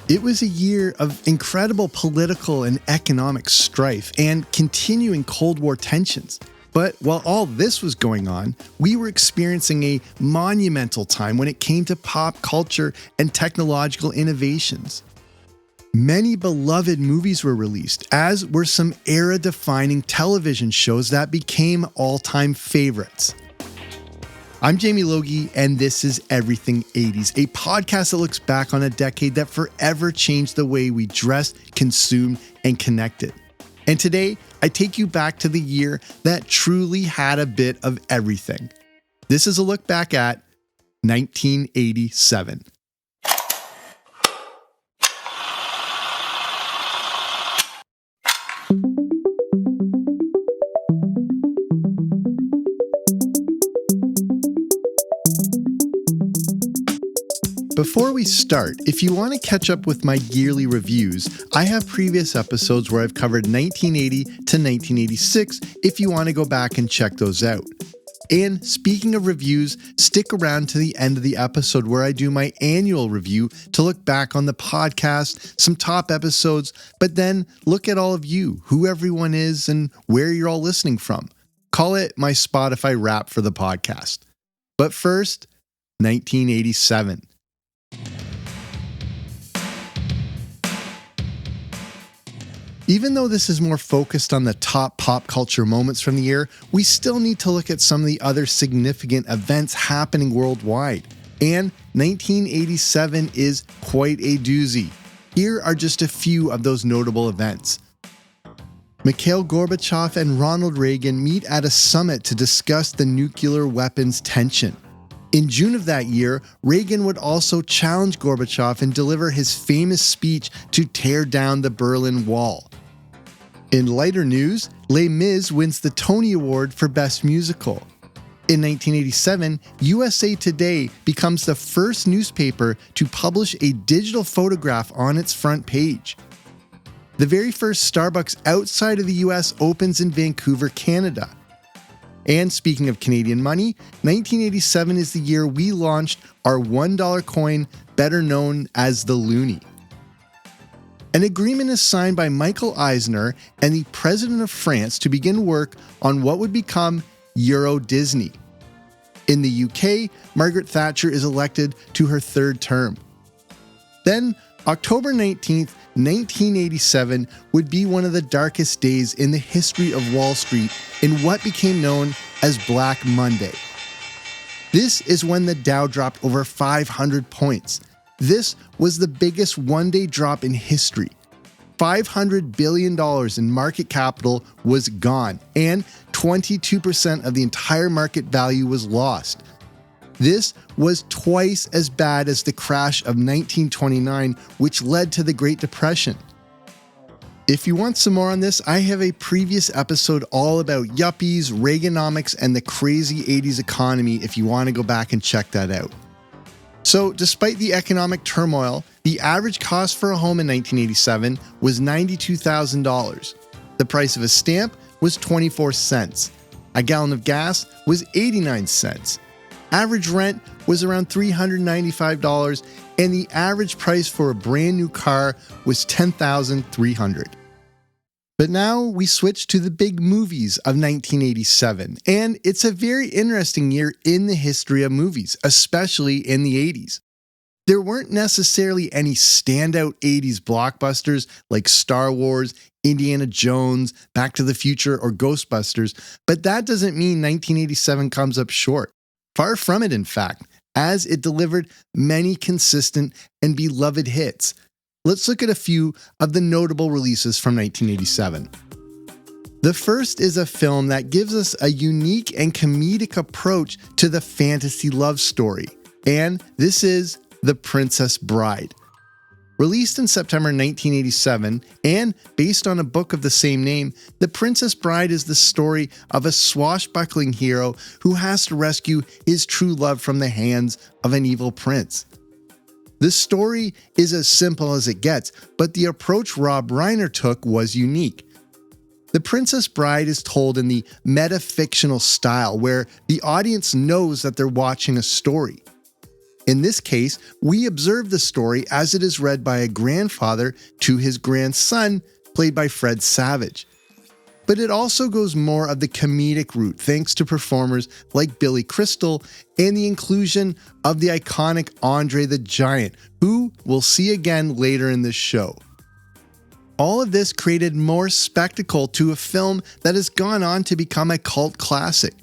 It was a year of incredible political and economic strife and continuing Cold War tensions. But while all this was going on, we were experiencing a monumental time when it came to pop culture and technological innovations. Many beloved movies were released, as were some era-defining television shows that became all-time favorites. I'm Jamie Logie, and this is Everything 80s, a podcast that looks back on a decade that forever changed the way we dressed, consumed, and connected. And today, I take you back to the year that truly had a bit of everything. This is a look back at 1987. Before we start, if you want to catch up with my yearly reviews, I have previous episodes where I've covered 1980 to 1986 if you want to go back and check those out. And speaking of reviews, stick around to the end of the episode where I do my annual review to look back on the podcast, some top episodes, but then look at all of you, who everyone is and where you're all listening from. Call it my Spotify wrap for the podcast. But first, 1987. Even though this is more focused on the top pop culture moments from the year, we still need to look at some of the other significant events happening worldwide. And 1987 is quite a doozy. Here are just a few of those notable events. Mikhail Gorbachev and Ronald Reagan meet at a summit to discuss the nuclear weapons tension. In June of that year, Reagan would also challenge Gorbachev and deliver his famous speech to tear down the Berlin Wall. In lighter news, Les Mis wins the Tony Award for Best Musical. In 1987, USA Today becomes the first newspaper to publish a digital photograph on its front page. The very first Starbucks outside of the US opens in Vancouver, Canada. And speaking of Canadian money, 1987 is the year we launched our $1 coin, better known as the loonie. An agreement is signed by Michael Eisner and the President of France to begin work on what would become Euro Disney. In the UK, Margaret Thatcher is elected to her third term. Then, October 19th, 1987 would be one of the darkest days in the history of Wall Street in what became known as Black Monday. This is when the Dow dropped over 500 points. This was the biggest one-day drop in history. $500 billion in market capital was gone, and 22% of the entire market value was lost. This was twice as bad as the crash of 1929, which led to the Great Depression. If you want some more on this, I have a previous episode all about yuppies, Reaganomics, and the crazy 80s economy if you want to go back and check that out. So, despite the economic turmoil, the average cost for a home in 1987 was $92,000. The price of a stamp was 24 cents. A gallon of gas was 89 cents. Average rent was around $395, and the average price for a brand new car was $10,300. But now we switch to the big movies of 1987, and it's a very interesting year in the history of movies, especially in the 80s. There weren't necessarily any standout 80s blockbusters like Star Wars, Indiana Jones, Back to the Future, or Ghostbusters, but that doesn't mean 1987 comes up short. Far from it, in fact, as it delivered many consistent and beloved hits. Let's look at a few of the notable releases from 1987. The first is a film that gives us a unique and comedic approach to the fantasy love story, and this is The Princess Bride. Released in September 1987 and based on a book of the same name, The Princess Bride is the story of a swashbuckling hero who has to rescue his true love from the hands of an evil prince. The story is as simple as it gets, but the approach Rob Reiner took was unique. The Princess Bride is told in the metafictional style where the audience knows that they're watching a story. In this case, we observe the story as it is read by a grandfather to his grandson, played by Fred Savage. But it also goes more of the comedic route thanks to performers like Billy Crystal and the inclusion of the iconic Andre the Giant, who we'll see again later in this show. All of this created more spectacle to a film that has gone on to become a cult classic.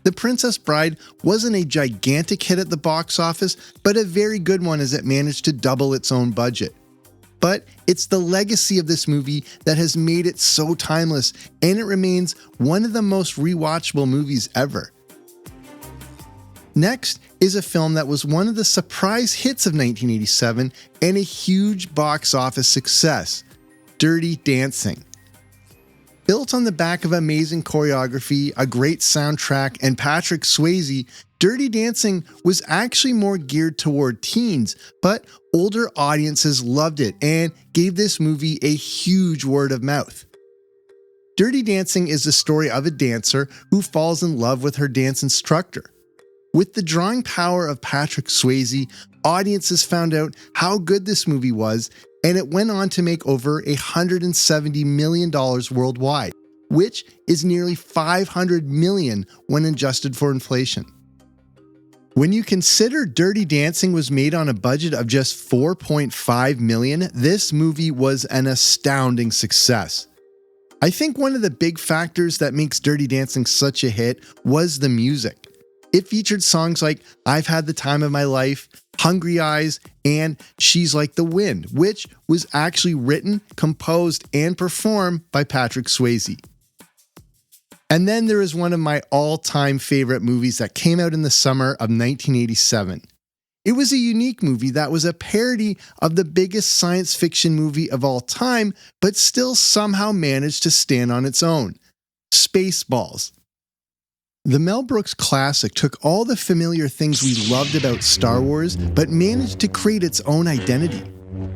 The Princess Bride wasn't a gigantic hit at the box office, but a very good one as it managed to double its own budget. But it's the legacy of this movie that has made it so timeless, and it remains one of the most rewatchable movies ever. Next is a film that was one of the surprise hits of 1987 and a huge box office success, Dirty Dancing. Built on the back of amazing choreography, a great soundtrack, and Patrick Swayze, Dirty Dancing was actually more geared toward teens, but older audiences loved it and gave this movie a huge word of mouth. Dirty Dancing is the story of a dancer who falls in love with her dance instructor. With the drawing power of Patrick Swayze, audiences found out how good this movie was, and it went on to make over $170 million worldwide, which is nearly $500 million when adjusted for inflation. When you consider Dirty Dancing was made on a budget of just $4.5 million, this movie was an astounding success. I think one of the big factors that makes Dirty Dancing such a hit was the music. It featured songs like I've Had the Time of My Life, Hungry Eyes, and She's Like the Wind, which was actually written, composed, and performed by Patrick Swayze. And then there is one of my all-time favorite movies that came out in the summer of 1987. It was a unique movie that was a parody of the biggest science fiction movie of all time, but still somehow managed to stand on its own, Spaceballs. The Mel Brooks classic took all the familiar things we loved about Star Wars, but managed to create its own identity.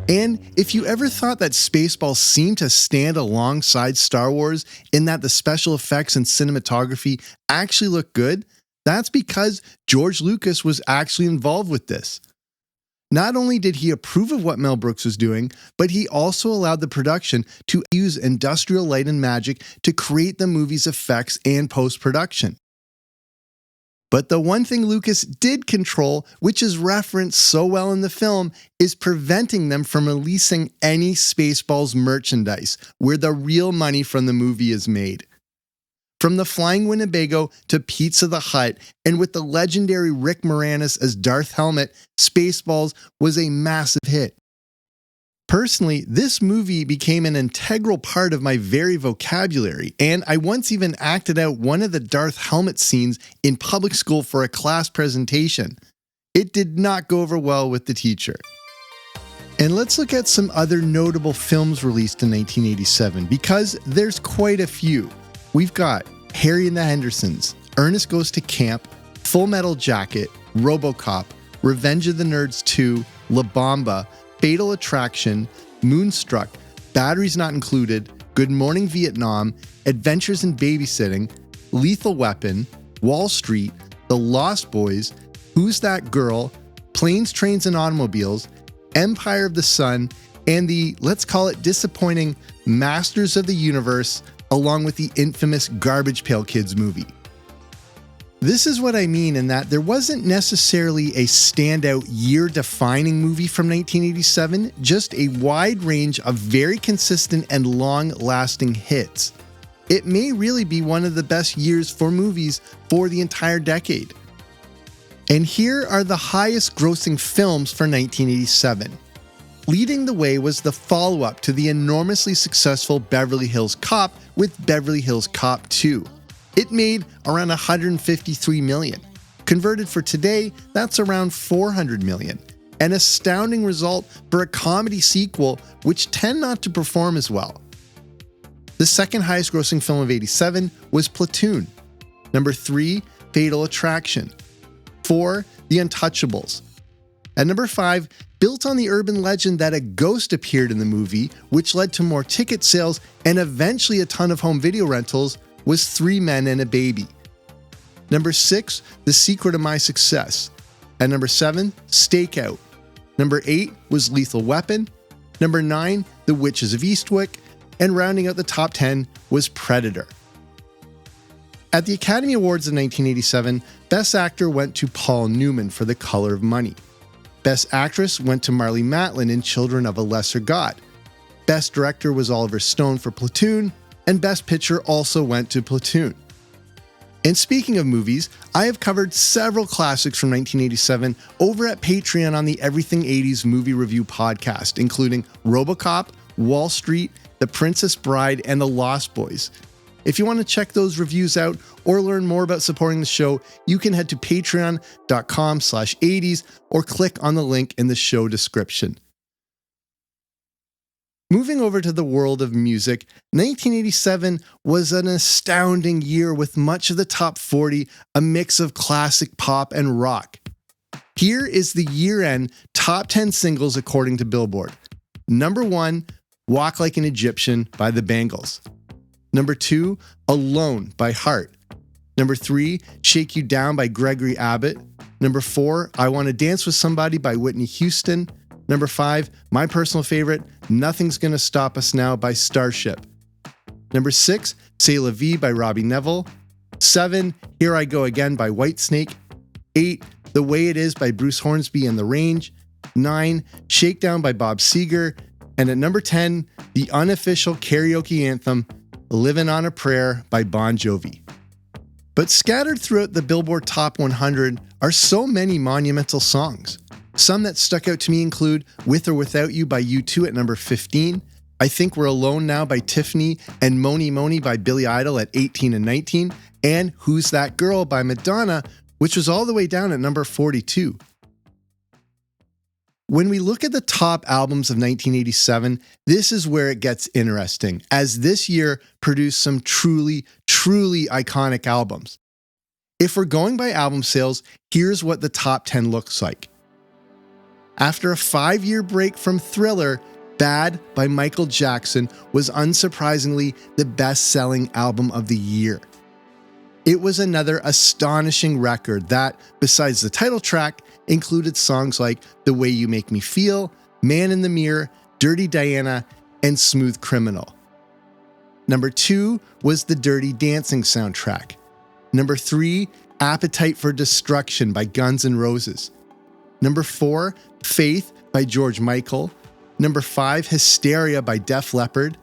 And if you ever thought that Spaceballs seemed to stand alongside Star Wars in that the special effects and cinematography actually look good, that's because George Lucas was actually involved with this. Not only did he approve of what Mel Brooks was doing, but he also allowed the production to use industrial light and magic to create the movie's effects and post-production. But the one thing Lucas did control, which is referenced so well in the film, is preventing them from releasing any Spaceballs merchandise, where the real money from the movie is made. From the Flying Winnebago to Pizza the Hut, and with the legendary Rick Moranis as Darth Helmet, Spaceballs was a massive hit. Personally, this movie became an integral part of my very vocabulary, and I once even acted out one of the Darth Helmet scenes in public school for a class presentation. It did not go over well with the teacher. And let's look at some other notable films released in 1987, because there's quite a few. We've got Harry and the Hendersons, Ernest Goes to Camp, Full Metal Jacket, RoboCop, Revenge of the Nerds 2, La Bamba, Fatal Attraction, Moonstruck, Batteries Not Included, Good Morning Vietnam, Adventures in Babysitting, Lethal Weapon, Wall Street, The Lost Boys, Who's That Girl, Planes, Trains, and Automobiles, Empire of the Sun, and the, let's call it disappointing, Masters of the Universe, along with the infamous Garbage Pail Kids movie. This is what I mean in that there wasn't necessarily a standout year-defining movie from 1987, just a wide range of very consistent and long-lasting hits. It may really be one of the best years for movies for the entire decade. And here are the highest grossing films for 1987. Leading the way was the follow-up to the enormously successful Beverly Hills Cop with Beverly Hills Cop 2. It made around $153 million. Converted for today, that's around $400 million. An astounding result for a comedy sequel which tend not to perform as well. The second highest grossing film of 87 was Platoon. Number 3, Fatal Attraction. 4, The Untouchables. At number 5, built on the urban legend that a ghost appeared in the movie, which led to more ticket sales and eventually a ton of home video rentals, was 3 Men and a Baby. Number 6, The Secret of My Success. At number 7, Stakeout. Number 8 was Lethal Weapon. Number 9, The Witches of Eastwick. And rounding out the top 10 was Predator. At the Academy Awards in 1987, Best Actor went to Paul Newman for The Color of Money. Best Actress went to Marlee Matlin in Children of a Lesser God. Best Director was Oliver Stone for Platoon, and Best Picture also went to Platoon. And speaking of movies, I have covered several classics from 1987 over at Patreon on the Everything 80s Movie Review podcast, including RoboCop, Wall Street, The Princess Bride, and The Lost Boys. If you want to check those reviews out or learn more about supporting the show, you can head to patreon.com/80s or click on the link in the show description. Moving over to the world of music, 1987 was an astounding year with much of the top 40 a mix of classic pop and rock. Here is the year-end top 10 singles according to Billboard. Number 1, Walk Like an Egyptian by the Bangles. Number 2, Alone by Heart. Number 3, Shake You Down by Gregory Abbott. Number 4, I Want to Dance with Somebody by Whitney Houston. Number 5, my personal favorite, Nothing's Gonna Stop Us Now by Starship. Number 6, C'est La Vie by Robbie Neville. 7, Here I Go Again by Whitesnake. 8, The Way It Is by Bruce Hornsby and The Range. 9, Shakedown by Bob Seger. And at number 10, the unofficial karaoke anthem, Livin' on a Prayer by Bon Jovi. But scattered throughout the Billboard Top 100 are so many monumental songs. Some that stuck out to me include With or Without You by U2 at number 15, I Think We're Alone Now by Tiffany, and Moni Moni by Billy Idol at 18 and 19, and Who's That Girl by Madonna, which was all the way down at number 42. When we look at the top albums of 1987, this is where it gets interesting, as this year produced some truly, truly iconic albums. If we're going by album sales, here's what the top 10 looks like. After a 5-year break from Thriller, Bad by Michael Jackson was unsurprisingly the best-selling album of the year. It was another astonishing record that, besides the title track, included songs like The Way You Make Me Feel, Man in the Mirror, Dirty Diana, and Smooth Criminal. Number 2 was the Dirty Dancing soundtrack. Number 3, Appetite for Destruction by Guns N' Roses. Number 4, Faith by George Michael. Number 5, Hysteria by Def Leppard.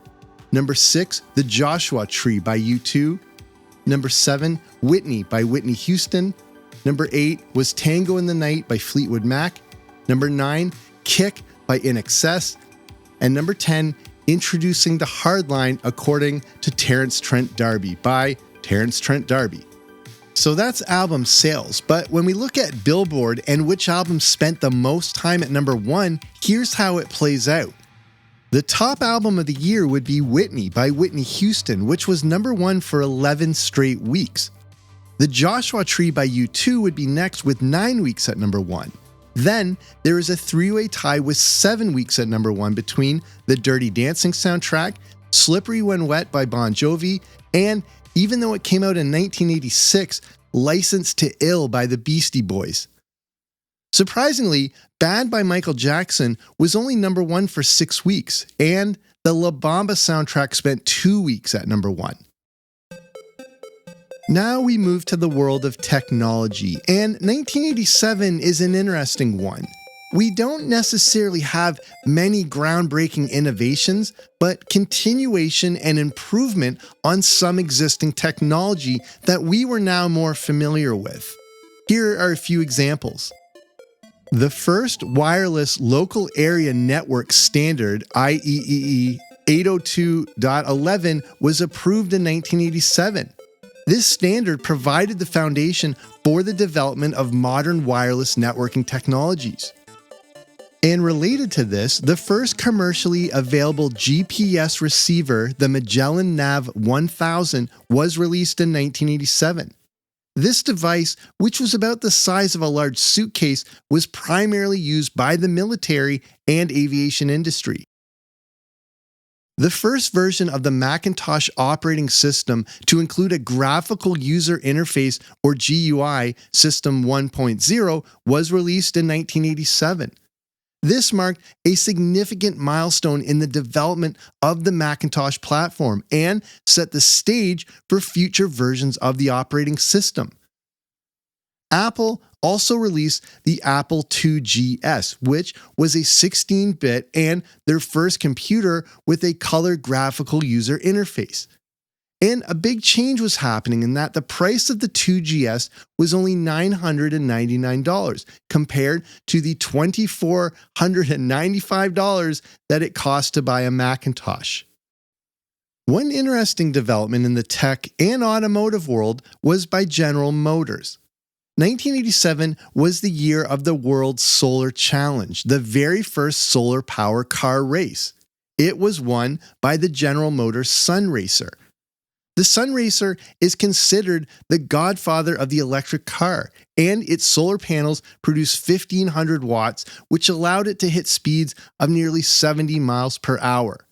Number 6, The Joshua Tree by U2. Number 7, Whitney by Whitney Houston. Number 8 was Tango in the Night by Fleetwood Mac. Number 9, Kick by INXS. And number 10, Introducing the Hardline according to Terence Trent D'Arby by Terence Trent D'Arby. So that's album sales, but when we look at Billboard and which album spent the most time at number 1, here's how it plays out. The top album of the year would be Whitney by Whitney Houston, which was number 1 for 11 straight weeks. The Joshua Tree by U2 would be next with 9 weeks at number 1. Then there is a 3-way tie with 7 weeks at number 1 between the Dirty Dancing soundtrack, Slippery When Wet by Bon Jovi, and, even though it came out in 1986, Licensed to Ill by the Beastie Boys. Surprisingly, Bad by Michael Jackson was only number 1 for 6 weeks, and the La Bamba soundtrack spent 2 weeks at number 1. Now we move to the world of technology, and 1987 is an interesting one. We don't necessarily have many groundbreaking innovations, but continuation and improvement on some existing technology that we were now more familiar with. Here are a few examples. The first wireless local area network standard, IEEE 802.11, was approved in 1987. This standard provided the foundation for the development of modern wireless networking technologies. And related to this, the first commercially available GPS receiver, the Magellan Nav 1000, was released in 1987. This device, which was about the size of a large suitcase, was primarily used by the military and aviation industry. The first version of the Macintosh operating system to include a graphical user interface, or GUI, System 1.0 was released in 1987. This marked a significant milestone in the development of the Macintosh platform and set the stage for future versions of the operating system. Apple also released the Apple IIgs, which was a 16-bit and their first computer with a color graphical user interface. And a big change was happening in that the price of the 2GS was only $999 compared to the $2,495 that it cost to buy a Macintosh. One interesting development in the tech and automotive world was by General Motors. 1987 was the year of the World Solar Challenge, the very first solar power car race. It was won by the General Motors Sun Racer. The Sun Racer is considered the godfather of the electric car, and its solar panels produced 1,500 watts, which allowed it to hit speeds of nearly 70 miles per hour.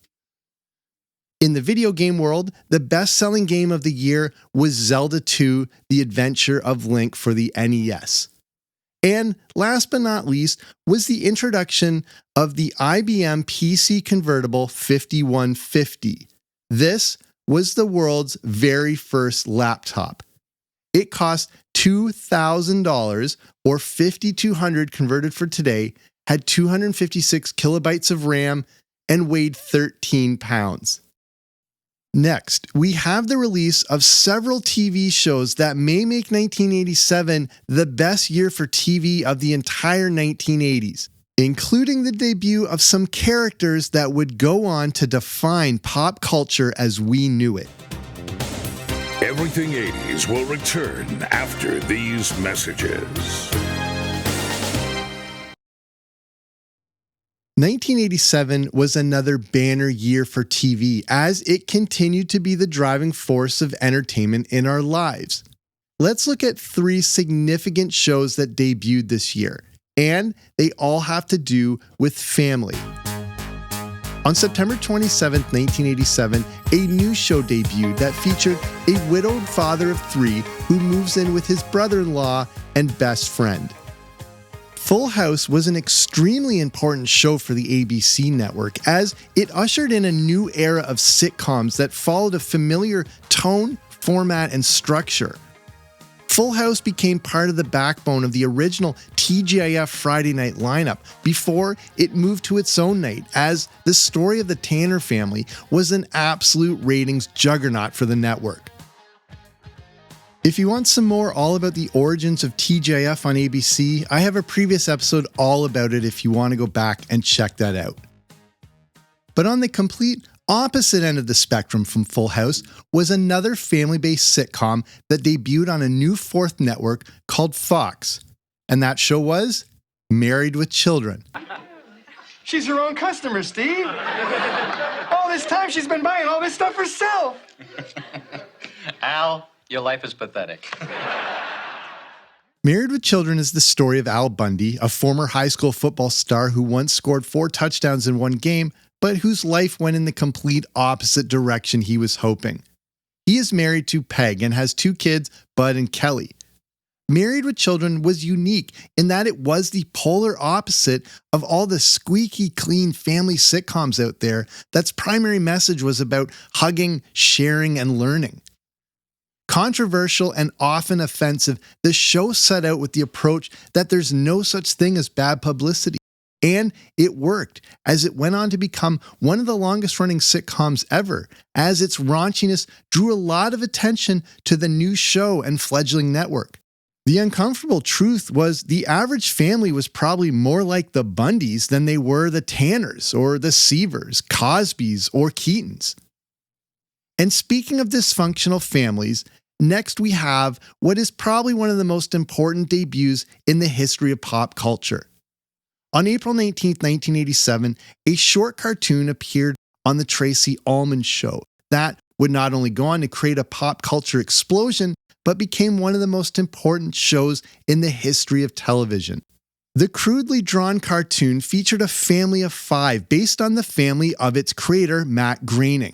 In the video game world, the best-selling game of the year was Zelda 2: The Adventure of Link for the NES. And last but not least was the introduction of the IBM PC convertible 5150. This was the world's very first laptop. It cost $2,000 or $5,200 converted for today, had 256 kilobytes of RAM, and weighed 13 pounds. Next, we have the release of several TV shows that may make 1987 the best year for TV of the entire 1980s, including the debut of some characters that would go on to define pop culture as we knew it. Everything 80s will return after these messages. 1987 was another banner year for TV as it continued to be the driving force of entertainment in our lives. Let's look at 3 significant shows that debuted this year, and they all have to do with family. On September 27, 1987, a new show debuted that featured a widowed father of 3 who moves in with his brother-in-law and best friend. Full House was an extremely important show for the ABC network as it ushered in a new era of sitcoms that followed a familiar tone, format, and structure. Full House became part of the backbone of the original TGIF Friday night lineup before it moved to its own night, as the story of the Tanner family was an absolute ratings juggernaut for the network. If you want some more all about the origins of TGIF on ABC, I have a previous episode all about it if you want to go back and check that out. But on the complete opposite end of the spectrum from Full House was another family-based sitcom that debuted on a new 4th network called Fox. And that show was Married with Children. She's her own customer, Steve. All this time she's been buying all this stuff herself. Al, your life is pathetic. Married with Children is the story of Al Bundy, a former high school football star who once scored 4 touchdowns in one game, but whose life went in the complete opposite direction he was hoping. He is married to Peg and has 2 kids, Bud and Kelly. Married with Children was unique in that it was the polar opposite of all the squeaky clean family sitcoms out there that's primary message was about hugging, sharing, and learning. Controversial and often offensive, the show set out with the approach that there's no such thing as bad publicity. And it worked, as it went on to become one of the longest-running sitcoms ever, as its raunchiness drew a lot of attention to the new show and fledgling network. The uncomfortable truth was the average family was probably more like the Bundys than they were the Tanners or the Seavers, Cosbys, or Keatons. And speaking of dysfunctional families, next we have what is probably one of the most important debuts in the history of pop culture. On April 19, 1987, a short cartoon appeared on The Tracy Ullman Show that would not only go on to create a pop culture explosion, but became one of the most important shows in the history of television. The crudely drawn cartoon featured a family of 5 based on the family of its creator, Matt Groening.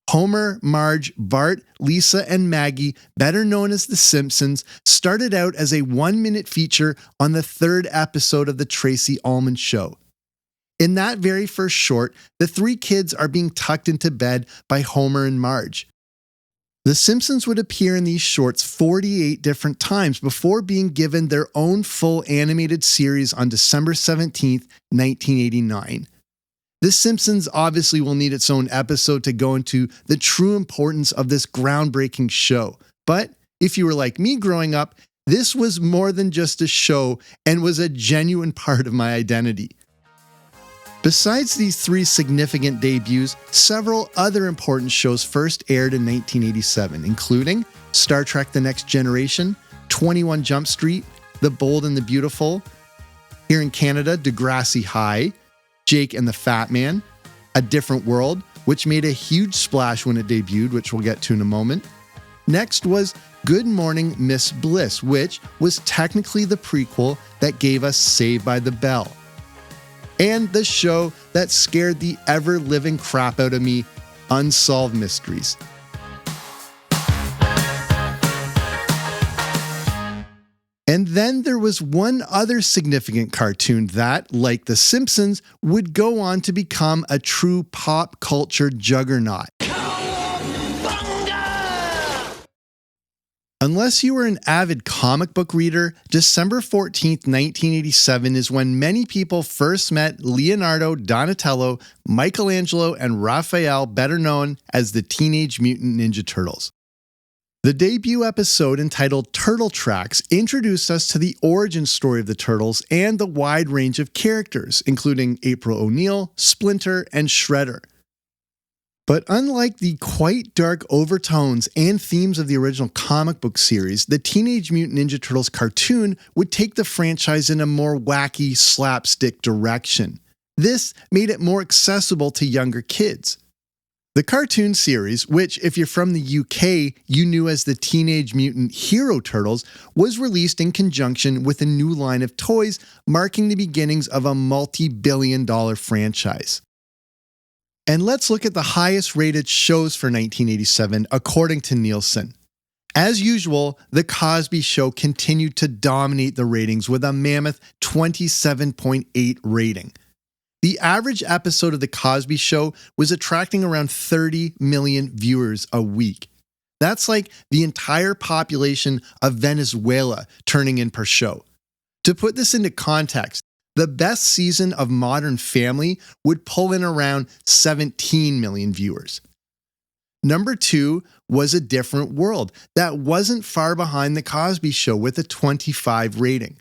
Homer, Marge, Bart, Lisa, and Maggie, better known as The Simpsons, started out as a 1-minute feature on the 3rd episode of The Tracy Ullman Show. In that very first short, the 3 kids are being tucked into bed by Homer and Marge. The Simpsons would appear in these shorts 48 different times before being given their own full animated series on December 17, 1989. The Simpsons obviously will need its own episode to go into the true importance of this groundbreaking show. But if you were like me growing up, this was more than just a show and was a genuine part of my identity. Besides these 3 significant debuts, several other important shows first aired in 1987, including Star Trek The Next Generation, 21 Jump Street, The Bold and the Beautiful, here in Canada, Degrassi High, Jake and the Fat Man, A Different World, which made a huge splash when it debuted, which we'll get to in a moment. Next was Good Morning Miss Bliss, which was technically the prequel that gave us Saved by the Bell. And the show that scared the ever-living crap out of me, Unsolved Mysteries. And then there was one other significant cartoon that, like The Simpsons, would go on to become a true pop culture juggernaut. Unless you were an avid comic book reader, December 14th, 1987 is when many people first met Leonardo, Donatello, Michelangelo, and Raphael, better known as the Teenage Mutant Ninja Turtles. The debut episode, entitled Turtle Tracks, introduced us to the origin story of the Turtles and the wide range of characters, including April O'Neil, Splinter, and Shredder. But unlike the quite dark overtones and themes of the original comic book series, the Teenage Mutant Ninja Turtles cartoon would take the franchise in a more wacky, slapstick direction. This made it more accessible to younger kids. The cartoon series, which if you're from the UK, you knew as the Teenage Mutant Hero Turtles, was released in conjunction with a new line of toys, marking the beginnings of a multi-billion-dollar franchise. And let's look at the highest rated shows for 1987 according to Nielsen. As usual, The Cosby Show continued to dominate the ratings with a mammoth 27.8 rating. The average episode of The Cosby Show was attracting around 30 million viewers a week. That's like the entire population of Venezuela turning in per show. To put this into context, the best season of Modern Family would pull in around 17 million viewers. Number 2 was A Different World, that wasn't far behind The Cosby Show with a 25 rating.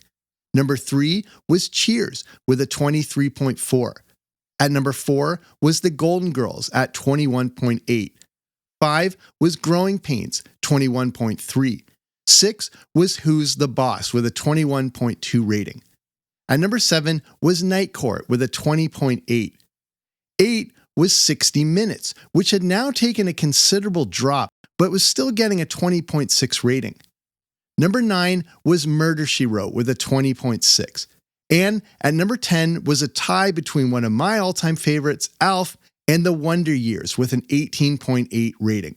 Number 3 was Cheers with a 23.4. At number 4 was The Golden Girls at 21.8. 5 was Growing Pains, 21.3. 6 was Who's the Boss with a 21.2 rating. At number 7 was Night Court with a 20.8. 8 was 60 Minutes, which had now taken a considerable drop, but was still getting a 20.6 rating. Number 9 was Murder, She Wrote with a 20.6. And at number 10 was a tie between one of my all-time favorites, Alf, and The Wonder Years with an 18.8 rating.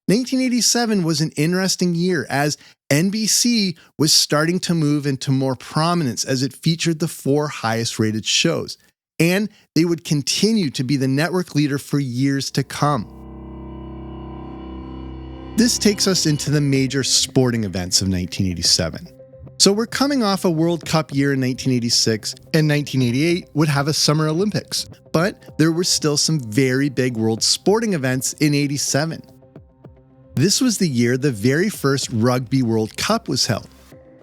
1987 was an interesting year as NBC was starting to move into more prominence as it featured the 4 highest rated shows, and they would continue to be the network leader for years to come. This takes us into the major sporting events of 1987. So we're coming off a World Cup year in 1986, and 1988 would have a Summer Olympics, but there were still some very big world sporting events in 87. This was the year the very first Rugby World Cup was held.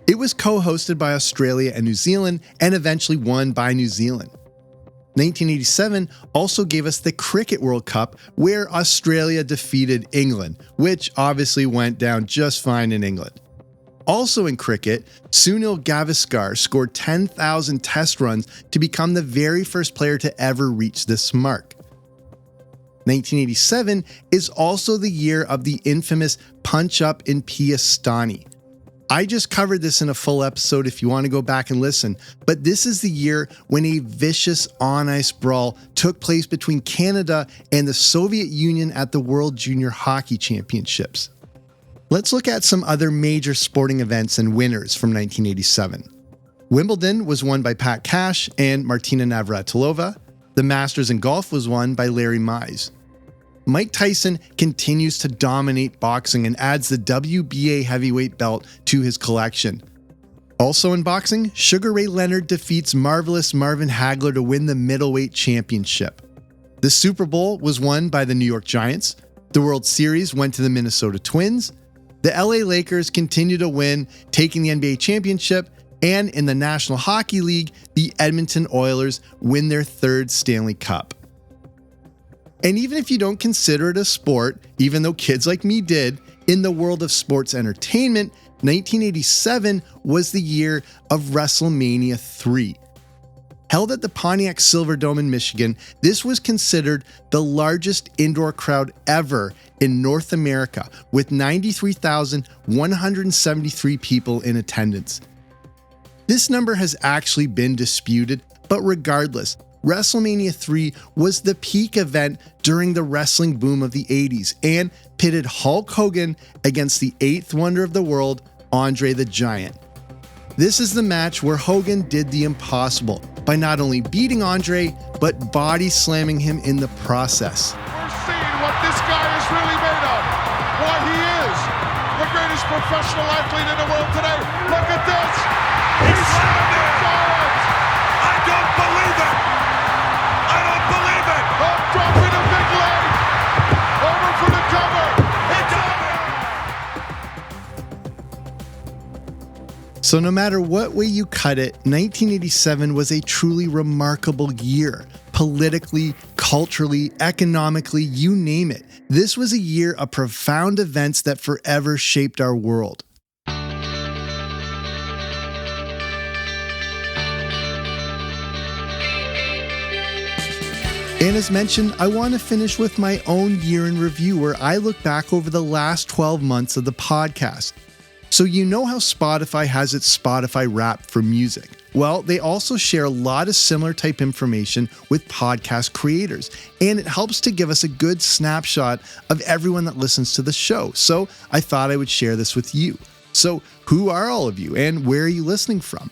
It was co-hosted by Australia and New Zealand and eventually won by New Zealand. 1987 also gave us the Cricket World Cup, where Australia defeated England, which obviously went down just fine in England. Also in cricket, Sunil Gavaskar scored 10,000 test runs to become the very first player to ever reach this mark. 1987 is also the year of the infamous punch-up in Piastani. I just covered this in a full episode if you want to go back and listen, but this is the year when a vicious on-ice brawl took place between Canada and the Soviet Union at the World Junior Hockey Championships. Let's look at some other major sporting events and winners from 1987. Wimbledon was won by Pat Cash and Martina Navratilova. The Masters in golf was won by Larry Mize. Mike Tyson continues to dominate boxing and adds the WBA heavyweight belt to his collection. Also in boxing, Sugar Ray Leonard defeats Marvelous Marvin Hagler to win the middleweight championship. The Super Bowl was won by the New York Giants. The World Series went to the Minnesota Twins. The LA Lakers continue to win, taking the NBA championship. And in the National Hockey League, the Edmonton Oilers win their third Stanley Cup. And even if you don't consider it a sport, even though kids like me did, in the world of sports entertainment, 1987 was the year of WrestleMania 3. Held at the Pontiac Silverdome in Michigan, this was considered the largest indoor crowd ever in North America, with 93,173 people in attendance. This number has actually been disputed, but regardless, WrestleMania 3 was the peak event during the wrestling boom of the 80s and pitted Hulk Hogan against the eighth wonder of the world, Andre the Giant. This is the match where Hogan did the impossible by not only beating Andre, but body slamming him in the process. We're seeing what this guy is really made of. Why he is the greatest professional athlete in the world today. Look at this. He slammed it. I don't believe it. I don't believe it. Oh, dropping a big leg. Over for the cover. So no matter what way you cut it, 1987 was a truly remarkable year. Politically, culturally, economically, you name it. This was a year of profound events that forever shaped our world. And as mentioned, I want to finish with my own year in review where I look back over the last 12 months of the podcast. So you know how Spotify has its Spotify Wrapped for music. Well, they also share a lot of similar type information with podcast creators, and it helps to give us a good snapshot of everyone that listens to the show. So I thought I would share this with you. So who are all of you and where are you listening from?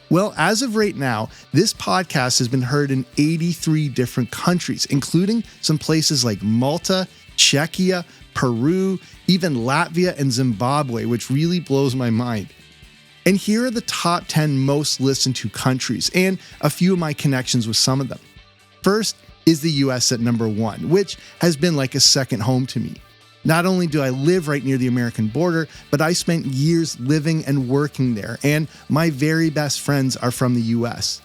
Well, as of right now, this podcast has been heard in 83 different countries, including some places like Malta, Czechia, Peru, even Latvia and Zimbabwe, which really blows my mind. And here are the top 10 most listened to countries and a few of my connections with some of them. First is the US at number 1, which has been like a second home to me. Not only do I live right near the American border, but I spent years living and working there, and my very best friends are from the US.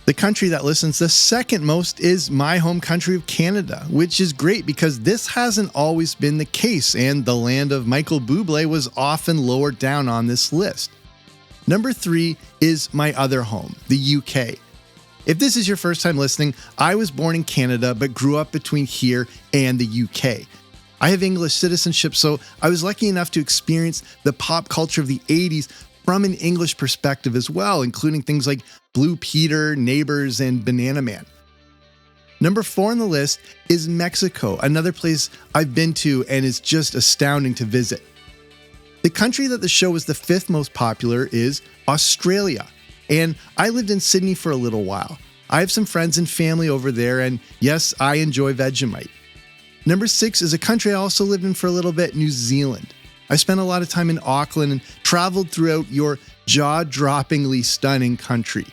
The country that listens the second most is my home country of Canada, which is great because this hasn't always been the case, and the land of Michael Bublé was often lower down on this list. Number 3 is my other home, the UK. If this is your first time listening, I was born in Canada but grew up between here and the UK. I have English citizenship, so I was lucky enough to experience the pop culture of the 80s from an English perspective as well, including things like Blue Peter, Neighbors, and Banana Man. Number 4 on the list is Mexico, another place I've been to and is just astounding to visit. The country that the show was the 5th most popular is Australia, and I lived in Sydney for a little while. I have some friends and family over there, and yes, I enjoy Vegemite. Number 6 is a country I also lived in for a little bit, New Zealand. I spent a lot of time in Auckland and traveled throughout your jaw-droppingly stunning country.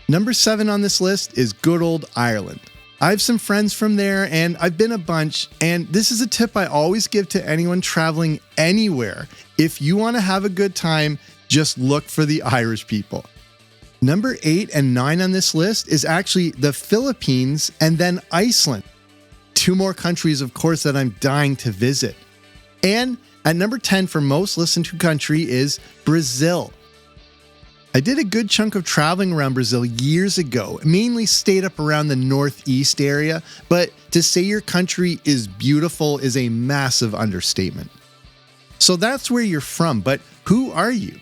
Number 7 on this list is good old Ireland. I have some friends from there and I've been a bunch, and this is a tip I always give to anyone traveling anywhere. If you want to have a good time, just look for the Irish people. Number 8 and 9 on this list is actually the Philippines and then Iceland. 2 more countries, of course, that I'm dying to visit. And at number 10 for most listened to country is Brazil. I did a good chunk of traveling around Brazil years ago, mainly stayed up around the northeast area, but to say your country is beautiful is a massive understatement. So that's where you're from, but Who are you?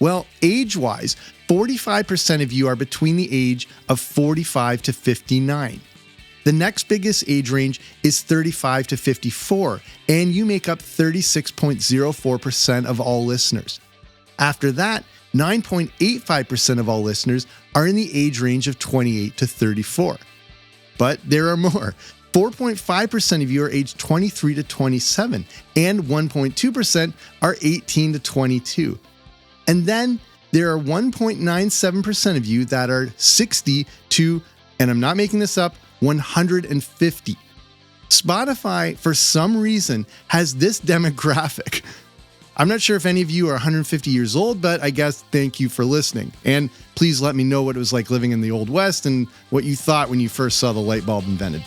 Well, age-wise, 45% of you are between the age of 45 to 59. The next biggest age range is 35 to 54, and you make up 36.04% of all listeners. After that, 9.85% of all listeners are in the age range of 28 to 34. But there are more. 4.5% of you are aged 23 to 27, and 1.2% are 18 to 22. And then there are 1.97% of you that are 60 to, and I'm not making this up, 150. Spotify, for some reason, has this demographic. I'm not sure if any of you are 150 years old, but I guess thank you for listening. And please let me know what it was like living in the Old West and what you thought when you first saw the light bulb invented.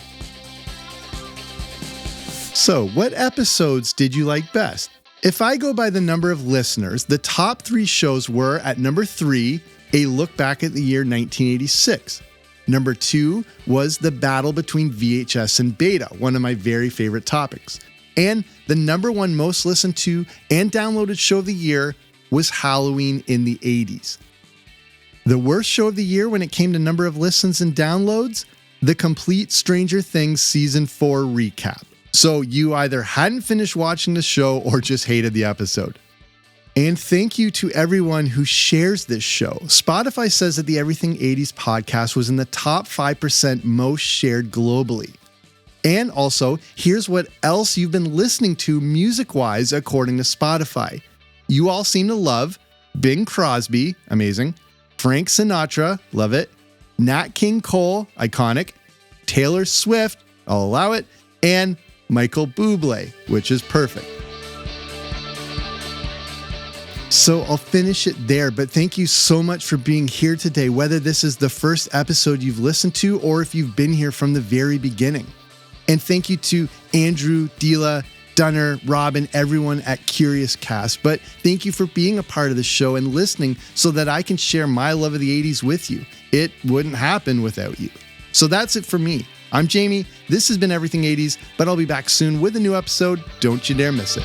So, what episodes did you like best? If I go by the number of listeners, the top 3 shows were at number 3, a look back at the year 1986. Number 2 was the battle between VHS and Beta, one of my very favorite topics. And the number 1 most listened to and downloaded show of the year was Halloween in the 80s. The worst show of the year when it came to number of listens and downloads? The complete Stranger Things Season 4 recap. So you either hadn't finished watching the show or just hated the episode. And thank you to everyone who shares this show. Spotify says that the Everything 80s podcast was in the top 5% most shared globally. And also, here's what else you've been listening to music-wise according to Spotify. You all seem to love Bing Crosby, amazing, Frank Sinatra, love it, Nat King Cole, iconic, Taylor Swift, I'll allow it, and Michael Bublé, which is perfect. So I'll finish it there, but thank you so much for being here today, whether this is the first episode you've listened to or if you've been here from the very beginning. And thank you to Andrew, Dila, Dunner, Robin, everyone at Curious Cast. But thank you for being a part of the show and listening so that I can share my love of the 80s with you. It wouldn't happen without you. So that's it for me. I'm Jamie. This has been Everything 80s, but I'll be back soon with a new episode. Don't you dare miss it.